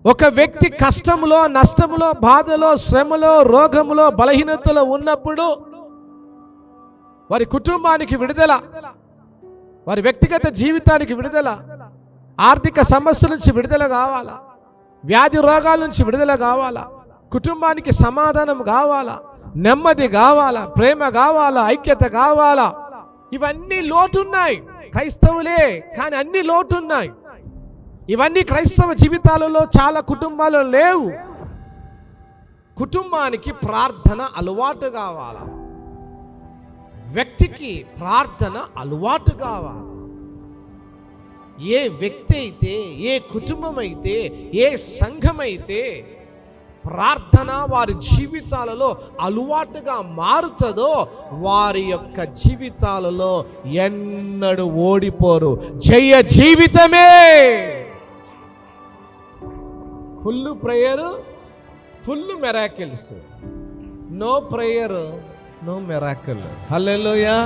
ఒక వ్యక్తి కష్టములో, నష్టములో, బాధలో, శ్రమలో, రోగములో, బలహీనతలో ఉన్నప్పుడు వారి కుటుంబానికి విడుదల, వారి వ్యక్తిగత జీవితానికి విడుదల, ఆర్థిక సమస్యల నుంచి విడుదల కావాలా, వ్యాధి రోగాల నుంచి విడుదల కావాలా, కుటుంబానికి సమాధానం కావాలా, నెమ్మది కావాలా, ప్రేమ కావాలా, ఐక్యత కావాలా. ఇవన్నీ లోటున్నాయి క్రైస్తవులే, కానీ అన్ని లోటున్నాయి. ఇవన్నీ క్రైస్తవ జీవితాలలో చాలా కుటుంబాలు లేవు. కుటుంబానికి ప్రార్థన అలవాటు కావాలా, వ్యక్తికి ప్రార్థన అలవాటు కావాలి. ఏ వ్యక్తి అయితే, ఏ కుటుంబం అయితే, ఏ సంఘం అయితే ప్రార్థన వారి జీవితాలలో అలవాటుగా మారుతుందో వారి యొక్క జీవితాలలో ఎన్నడూ ఓడిపోరు. జయ జీవితమే. Full prayer, full miracles. No prayer, no miracle. హల్లెలూయా.